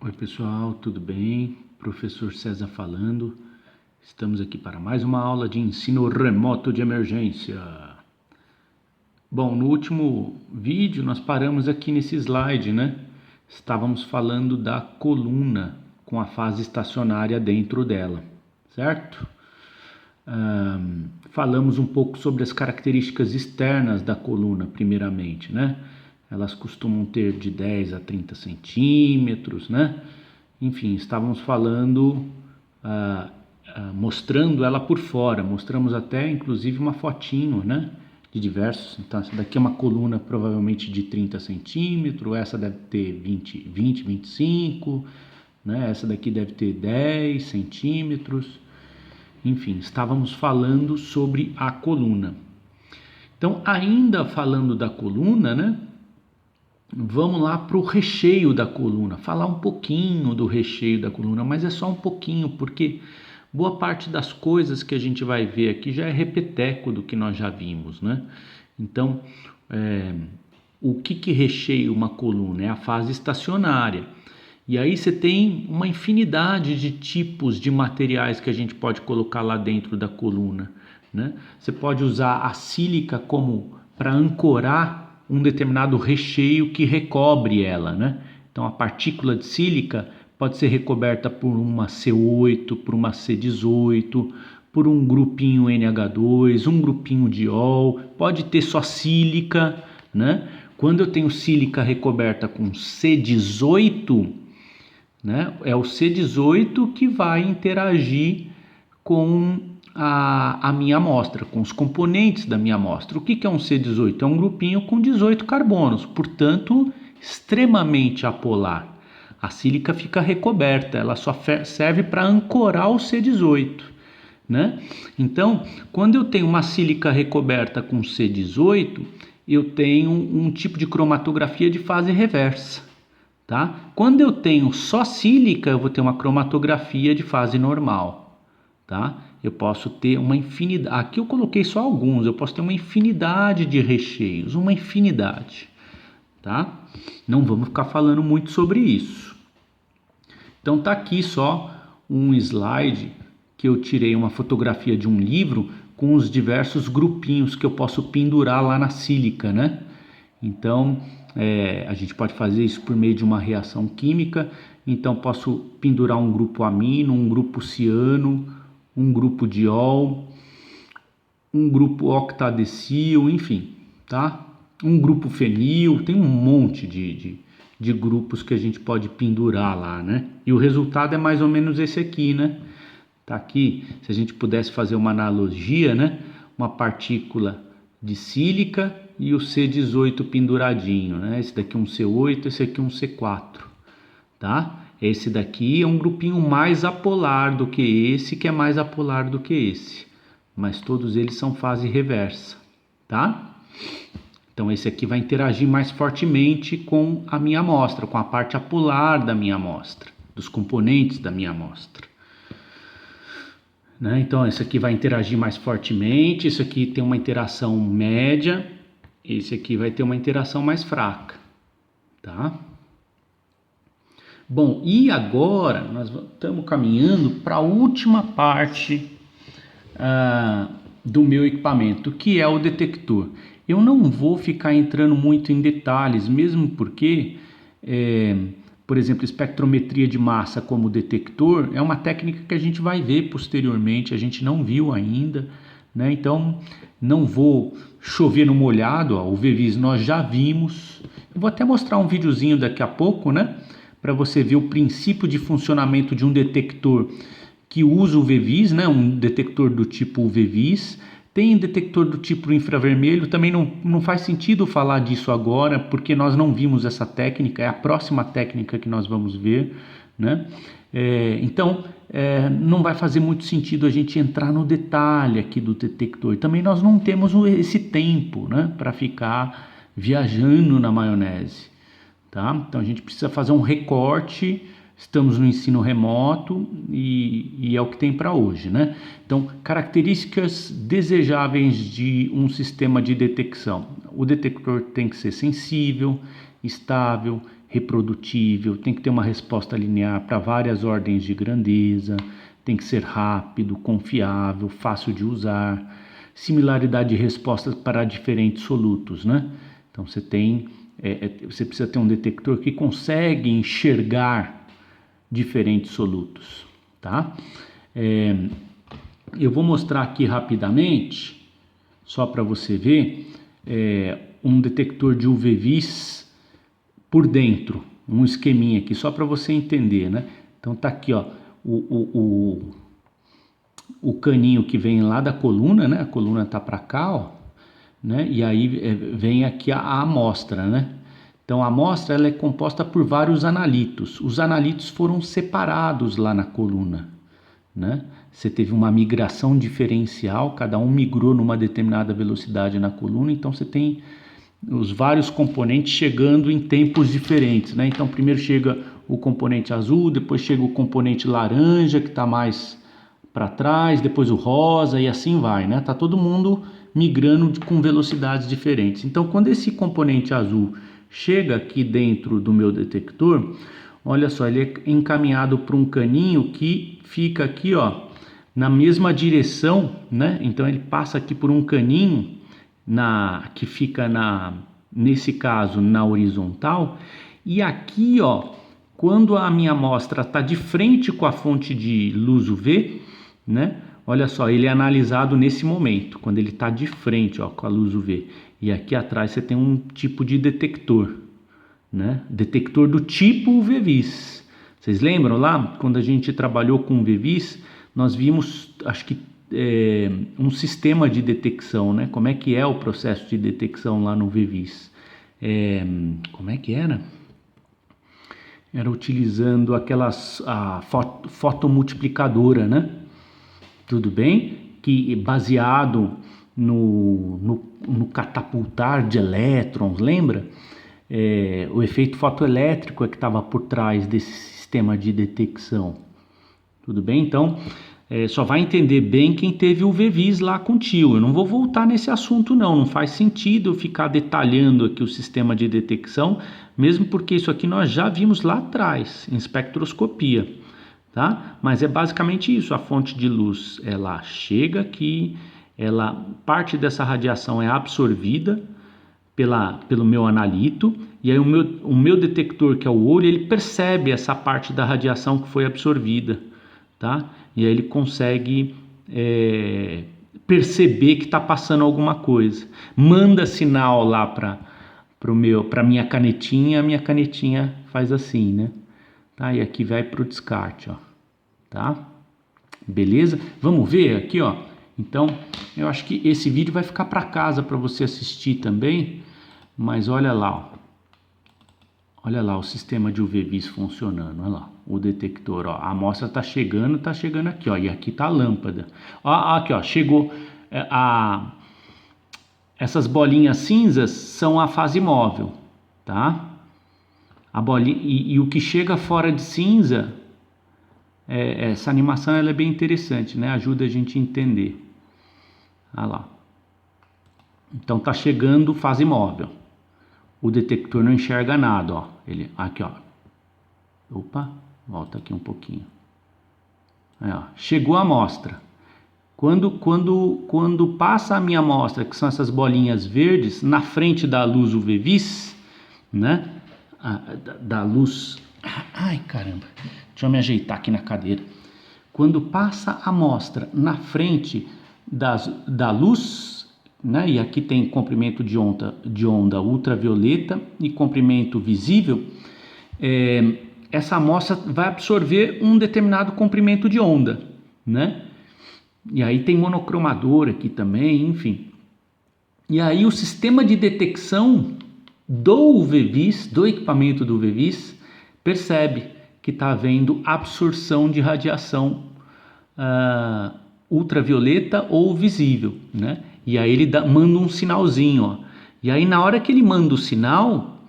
Oi pessoal, tudo bem? Professor César falando. Estamos aqui para mais uma aula de ensino remoto de emergência. Bom, no último vídeo nós paramos aqui nesse slide, né? Estávamos falando da coluna com a fase estacionária dentro dela, certo? Falamos um pouco sobre as características externas da coluna, primeiramente, né? Elas costumam ter de 10 a 30 centímetros, né? Enfim, estávamos falando, mostrando ela por fora, mostramos até inclusive uma fotinho, né? De diversos, então essa daqui é uma coluna provavelmente de 30 centímetros, essa deve ter 20, 25, né? Essa daqui deve ter 10 centímetros, enfim, estávamos falando sobre a coluna. Então, ainda falando da coluna, né? Vamos lá para o recheio da coluna, falar um pouquinho do recheio da coluna, mas é só um pouquinho, porque boa parte das coisas que a gente vai ver aqui já é repeteco do que nós já vimos, né? Então, o que recheia uma coluna? É a fase estacionária. E aí você tem uma infinidade de tipos de materiais que a gente pode colocar lá dentro da coluna, né? Você pode usar a sílica como para ancorar um determinado recheio que recobre ela, né? Então a partícula de sílica pode ser recoberta por uma C8, por uma C18, por um grupinho NH2, um grupinho de ol, pode ter só sílica, né? Quando eu tenho sílica recoberta com C18, né, é o C18 que vai interagir com a minha amostra, com os componentes da minha amostra. O que é um C18? É um grupinho com 18 carbonos, portanto, extremamente apolar. A sílica fica recoberta, ela só serve para ancorar o C18, né? Então, quando eu tenho uma sílica recoberta com C18, eu tenho um tipo de cromatografia de fase reversa, tá? Quando eu tenho só sílica, eu vou ter uma cromatografia de fase normal, tá? Eu posso ter uma infinidade, aqui eu coloquei só alguns, eu posso ter uma infinidade de recheios, uma infinidade, tá? Não vamos ficar falando muito sobre isso. Então tá aqui só um slide que eu tirei uma fotografia de um livro com os diversos grupinhos que eu posso pendurar lá na sílica, né? Então, a gente pode fazer isso por meio de uma reação química. Então, posso pendurar um grupo amino, um grupo ciano, um grupo diol, um grupo octadecil, enfim, tá? Um grupo fenil, tem um monte de grupos que a gente pode pendurar lá, né? E o resultado é mais ou menos esse aqui, né? Tá aqui, se a gente pudesse fazer uma analogia, né? Uma partícula de sílica e o C18 penduradinho, né? Esse daqui é um C8, esse aqui é um C4, tá? Esse daqui é um grupinho mais apolar do que esse, que é mais apolar do que esse, mas todos eles são fase reversa, tá? Então esse aqui vai interagir mais fortemente com a minha amostra, com a parte apolar da minha amostra, dos componentes da minha amostra, né? Então esse aqui vai interagir mais fortemente, esse aqui tem uma interação média, esse aqui vai ter uma interação mais fraca, tá? Bom, e agora nós estamos caminhando para a última parte do meu equipamento, que é o detector. Eu não vou ficar entrando muito em detalhes, mesmo porque, por exemplo, espectrometria de massa como detector é uma técnica que a gente vai ver posteriormente, a gente não viu ainda, né? Então não vou chover no molhado, ó, o VVIS nós já vimos. Eu vou até mostrar um videozinho daqui a pouco, né? Para você ver o princípio de funcionamento de um detector que usa o VVIS, né? Um detector do tipo VVIS. Tem detector do tipo infravermelho, também não faz sentido falar disso agora, porque nós não vimos essa técnica, é a próxima técnica que nós vamos ver, né? Então, não vai fazer muito sentido a gente entrar no detalhe aqui do detector. Também nós não temos esse tempo, né, para ficar viajando na maionese, tá? Então a gente precisa fazer um recorte. Estamos no ensino remoto e é o que tem para hoje, né? Então, características desejáveis de um sistema de detecção. O detector tem que ser sensível, estável, reprodutível, tem que ter uma resposta linear para várias ordens de grandeza, tem que ser rápido, confiável, fácil de usar, similaridade de respostas para diferentes solutos, né? Então você precisa ter um detector que consegue enxergar diferentes solutos, tá? Eu vou mostrar aqui rapidamente, só para você ver, um detector de UV-Vis por dentro, um esqueminha aqui, só para você entender, né? Então tá aqui, ó, o caninho que vem lá da coluna, né? A coluna tá para cá, ó, né? E aí vem aqui a amostra, né? Então a amostra ela é composta por vários analitos. Os analitos foram separados lá na coluna, né? Você teve uma migração diferencial, cada um migrou numa determinada velocidade na coluna, então você tem os vários componentes chegando em tempos diferentes, né? Então primeiro chega o componente azul, depois chega o componente laranja que está mais para trás, depois o rosa e assim vai, né? Tá todo mundo migrando com velocidades diferentes. Então quando esse componente azul chega aqui dentro do meu detector, olha só, ele é encaminhado para um caninho que fica aqui, ó, na mesma direção, né? Então ele passa aqui por um caninho que fica nesse caso na horizontal, e aqui, ó, quando a minha amostra está de frente com a fonte de luz UV, né? Olha só, ele é analisado nesse momento, quando ele está de frente, ó, com a luz UV. E aqui atrás você tem um tipo de detector, né? Detector do tipo UV-Vis. Vocês lembram lá, quando a gente trabalhou com UV-Vis, nós vimos, acho que um sistema de detecção, né? Como é que é o processo de detecção lá no UV-Vis? Como é que era? Era utilizando a fotomultiplicadora, né? Tudo bem? Que baseado no catapultar de elétrons, lembra? O efeito fotoelétrico é que estava por trás desse sistema de detecção. Tudo bem? Então, só vai entender bem quem teve o UV-Vis lá com o tio. Eu não vou voltar nesse assunto não faz sentido eu ficar detalhando aqui o sistema de detecção, mesmo porque isso aqui nós já vimos lá atrás, em espectroscopia, tá? Mas é basicamente isso, a fonte de luz, ela chega aqui, parte dessa radiação é absorvida pelo meu analito, e aí o meu detector, que é o olho, ele percebe essa parte da radiação que foi absorvida, tá? E aí ele consegue perceber que está passando alguma coisa. Manda sinal lá para minha canetinha, a minha canetinha faz assim, né? Tá? E aqui vai para o descarte, ó. Tá? Beleza? Vamos ver aqui, ó. Então, eu acho que esse vídeo vai ficar para casa para você assistir também, mas olha lá, ó. Olha lá o sistema de UV-Vis funcionando, olha lá, o detector, ó, a amostra tá chegando aqui, ó, e aqui tá a lâmpada. Ó, aqui, ó, chegou, essas bolinhas cinzas são a fase móvel, tá? A bolinha, e o que chega fora de cinza, essa animação ela é bem interessante, né? Ajuda a gente a entender. Olha lá. Então tá chegando fase móvel. O detector não enxerga nada, ó. Aqui, ó. Opa, volta aqui um pouquinho. Aí, ó, chegou a amostra. Quando passa a minha amostra, que são essas bolinhas verdes, na frente da luz UV-Vis, né? Da luz... Ai, caramba. Deixa eu me ajeitar aqui na cadeira. Quando passa a amostra na frente da luz... Né? E aqui tem comprimento de onda ultravioleta e comprimento visível, essa amostra vai absorver um determinado comprimento de onda, né? E aí tem monocromador aqui também, enfim. E aí o sistema de detecção do UV-Vis, do equipamento do UV-Vis, percebe que está havendo absorção de radiação ultravioleta ou visível, né? E aí ele manda um sinalzinho, ó. E aí na hora que ele manda o sinal,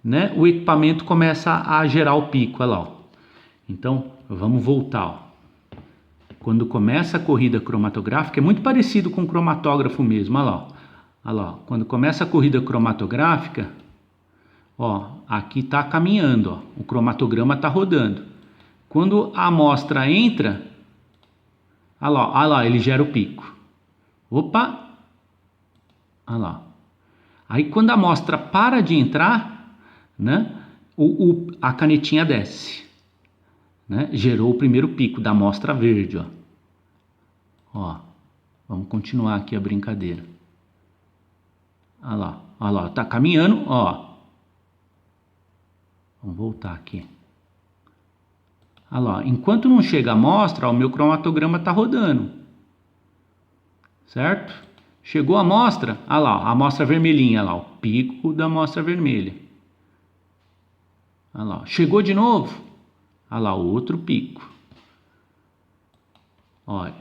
né, o equipamento começa a gerar o pico, olha lá, ó. Então, vamos voltar, ó. Quando começa a corrida cromatográfica, é muito parecido com o cromatógrafo mesmo, olha lá, ó. Olha lá, ó. Quando começa a corrida cromatográfica, Ó, aqui está caminhando, ó, o cromatograma está rodando. Quando a amostra entra, olha lá, ele gera o pico. Opa! Olha lá. Aí quando a amostra para de entrar, né, a canetinha desce. Né? Gerou o primeiro pico da amostra verde. Ó, vamos continuar aqui a brincadeira. Olha lá, tá caminhando, ó. Vamos voltar aqui. Olha lá, enquanto não chega a amostra, o meu cromatograma está rodando. Certo? Chegou a amostra, olha lá, a amostra vermelhinha, olha lá, o pico da amostra vermelha. Olha lá, chegou de novo, olha lá, outro pico. Olha,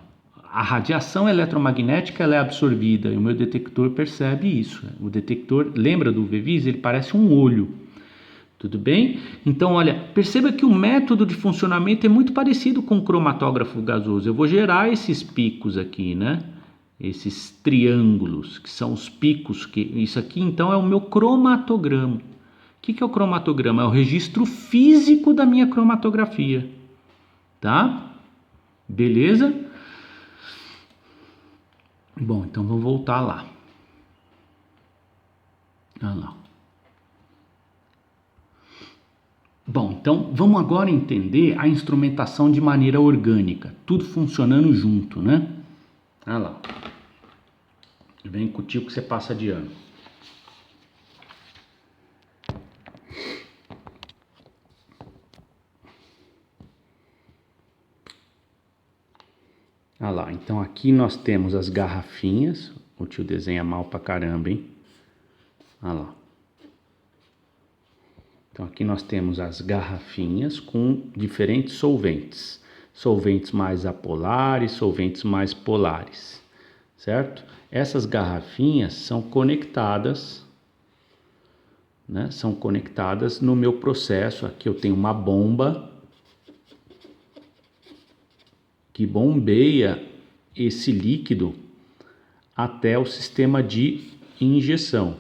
a radiação eletromagnética ela é absorvida e o meu detector percebe isso. O detector, lembra do VEVIS? Ele parece um olho. Tudo bem? Então, olha, perceba que o método de funcionamento é muito parecido com o cromatógrafo gasoso. Eu vou gerar esses picos aqui, né? Esses triângulos, que são os picos. Isso aqui, então, é o meu cromatograma. O que é o cromatograma? É o registro físico da minha cromatografia. Tá? Beleza? Bom, então vou voltar lá. Olha lá. Bom, então vamos agora entender a instrumentação de maneira orgânica, tudo funcionando junto, né? Olha lá. Vem com o tio que você passa de ano. Olha lá, então aqui nós temos as garrafinhas. O tio desenha mal pra caramba, hein? Olha lá. Então aqui nós temos as garrafinhas com diferentes solventes. Solventes mais apolares, solventes mais polares, certo? Essas garrafinhas são conectadas, né? São conectadas no meu processo. Aqui eu tenho uma bomba que bombeia esse líquido até o sistema de injeção.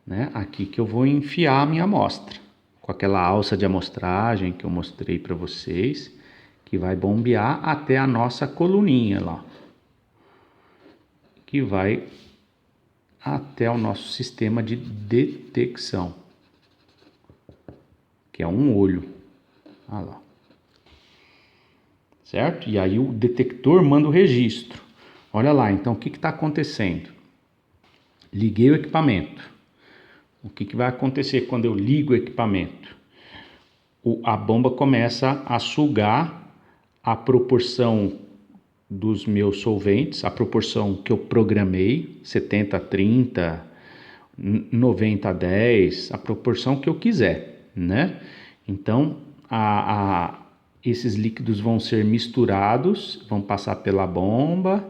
Né? Aqui que eu vou enfiar a minha amostra, com aquela alça de amostragem que eu mostrei para vocês, que vai bombear até a nossa coluninha lá, que vai até o nosso sistema de detecção, que é um olho. Olha lá. Certo? E aí o detector manda o registro. Olha lá, então o que está acontecendo? Liguei o equipamento. O que vai acontecer quando eu ligo o equipamento? A bomba começa a sugar a proporção dos meus solventes, a proporção que eu programei, 70-30, 90-10, a proporção que eu quiser, né? Então, esses líquidos vão ser misturados, vão passar pela bomba,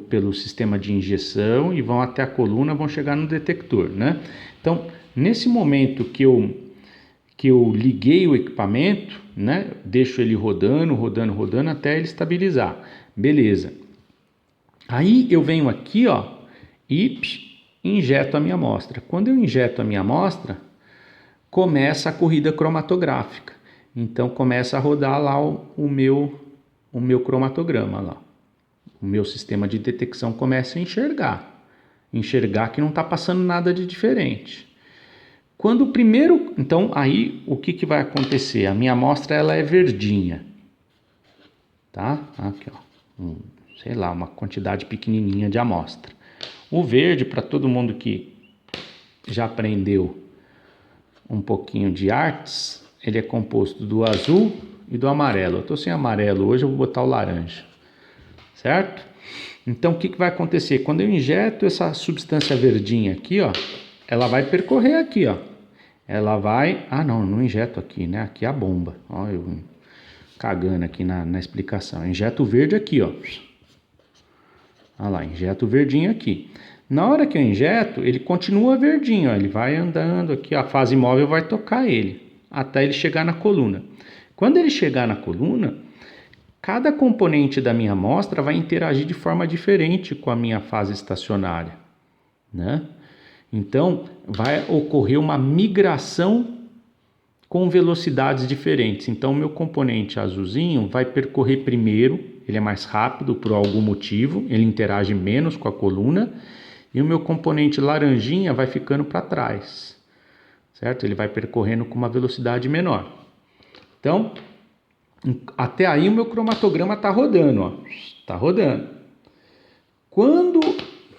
pelo sistema de injeção e vão até a coluna, vão chegar no detector, né? Então, nesse momento que eu liguei o equipamento, né? Deixo ele rodando até ele estabilizar. Beleza. Aí eu venho aqui, ó, e injeto a minha amostra. Quando eu injeto a minha amostra, começa a corrida cromatográfica. Então começa a rodar lá o meu cromatograma lá. O meu sistema de detecção começa a enxergar que não está passando nada de diferente. Quando o primeiro, então aí o que vai acontecer? A minha amostra ela é verdinha, tá? Aqui, ó, sei lá, uma quantidade pequenininha de amostra. O verde, para todo mundo que já aprendeu um pouquinho de artes, ele é composto do azul e do amarelo. Eu estou sem amarelo hoje, eu vou botar o laranja. Certo? Então, o que vai acontecer? Quando eu injeto essa substância verdinha aqui, ó, ela vai percorrer aqui, ó. Ela vai... Ah, não injeto aqui, né? Aqui é a bomba. Ó, eu cagando aqui na explicação. Eu injeto o verde aqui, ó. Olha lá, injeto o verdinho aqui. Na hora que eu injeto, ele continua verdinho, ó. Ele vai andando aqui, a fase móvel vai tocar ele, até ele chegar na coluna. Quando ele chegar na coluna... cada componente da minha amostra vai interagir de forma diferente com a minha fase estacionária, né? Então, vai ocorrer uma migração com velocidades diferentes. Então, o meu componente azulzinho vai percorrer primeiro, ele é mais rápido por algum motivo, ele interage menos com a coluna, e o meu componente laranjinha vai ficando para trás, certo? Ele vai percorrendo com uma velocidade menor. Então, até aí o meu cromatograma está rodando, ó. Está rodando. Quando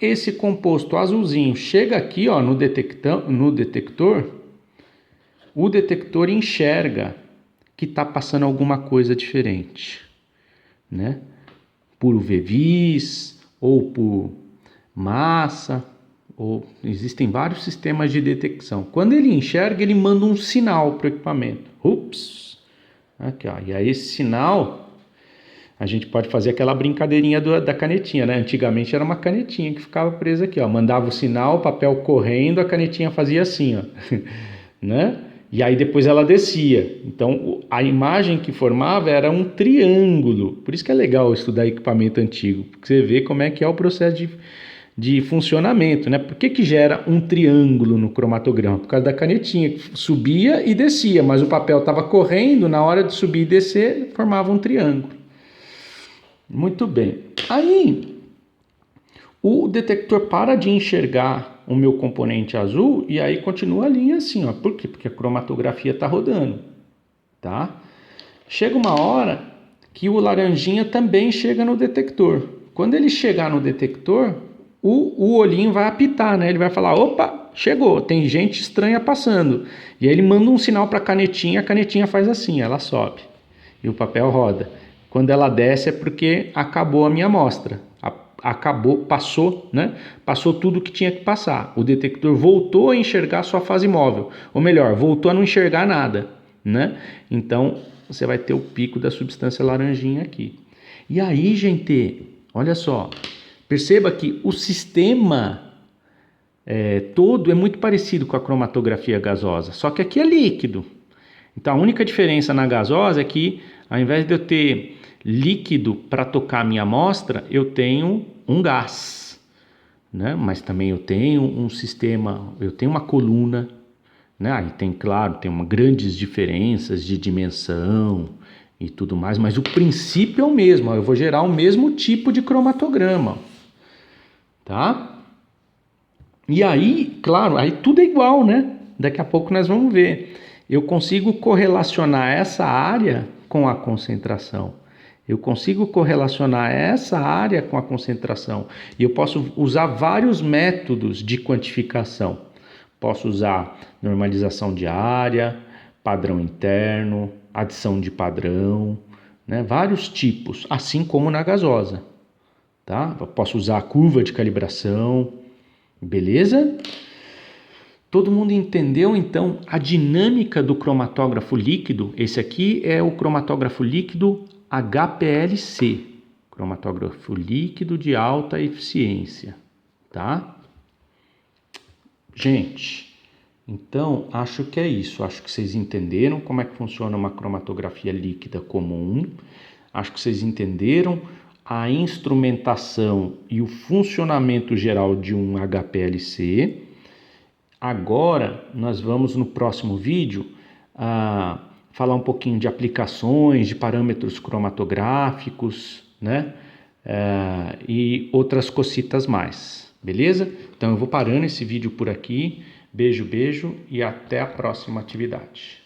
esse composto azulzinho chega aqui, ó, no detector, o detector enxerga que está passando alguma coisa diferente, né? Por UV-Vis ou por massa, ou existem vários sistemas de detecção. Quando ele enxerga, ele manda um sinal para o equipamento. Ups! Aqui, ó. E aí esse sinal, a gente pode fazer aquela brincadeirinha da canetinha, né? Antigamente era uma canetinha que ficava presa aqui, ó. Mandava o sinal, o papel correndo, a canetinha fazia assim, ó. Né? E aí depois ela descia. Então a imagem que formava era um triângulo. Por isso que é legal estudar equipamento antigo, porque você vê como é que é o processo de funcionamento, né? Por que gera um triângulo no cromatograma? Por causa da canetinha, que subia e descia, mas o papel estava correndo, na hora de subir e descer, formava um triângulo. Muito bem. Aí, o detector para de enxergar o meu componente azul e aí continua a linha assim, ó. Por quê? Porque a cromatografia está rodando, tá? Chega uma hora que o laranjinha também chega no detector. Quando ele chegar no detector, o olhinho vai apitar, né? Ele vai falar, opa, chegou, tem gente estranha passando. E aí ele manda um sinal para a canetinha faz assim, ela sobe e o papel roda. Quando ela desce é porque acabou a minha amostra. Acabou, passou, né? Passou tudo que tinha que passar. O detector voltou a enxergar sua fase móvel. Ou melhor, voltou a não enxergar nada, né? Então, você vai ter o pico da substância laranjinha aqui. E aí, gente, olha só. Perceba que o sistema todo é muito parecido com a cromatografia gasosa. Só que aqui é líquido. Então, a única diferença na gasosa é que, ao invés de eu ter líquido para tocar a minha amostra, eu tenho um gás, né? Mas também eu tenho um sistema, eu tenho uma coluna, né? Aí tem, claro, tem grandes diferenças de dimensão e tudo mais, mas o princípio é o mesmo, eu vou gerar o mesmo tipo de cromatograma, tá? E aí, claro, aí tudo é igual, né? Daqui a pouco nós vamos ver. Eu consigo correlacionar essa área com a concentração. Eu consigo correlacionar essa área com a concentração. E eu posso usar vários métodos de quantificação. Posso usar normalização de área, padrão interno, adição de padrão, né? Vários tipos, assim como na gasosa. Tá? Eu posso usar a curva de calibração, beleza? Todo mundo entendeu, então, a dinâmica do cromatógrafo líquido? Esse aqui é o cromatógrafo líquido HPLC, cromatógrafo líquido de alta eficiência, tá? Gente, então, acho que é isso. Acho que vocês entenderam como é que funciona uma cromatografia líquida comum. Acho que vocês entenderam a instrumentação e o funcionamento geral de um HPLC. Agora, nós vamos no próximo vídeo falar um pouquinho de aplicações, de parâmetros cromatográficos, né? E outras cositas mais, beleza? Então eu vou parando esse vídeo por aqui. Beijo, beijo e até a próxima atividade.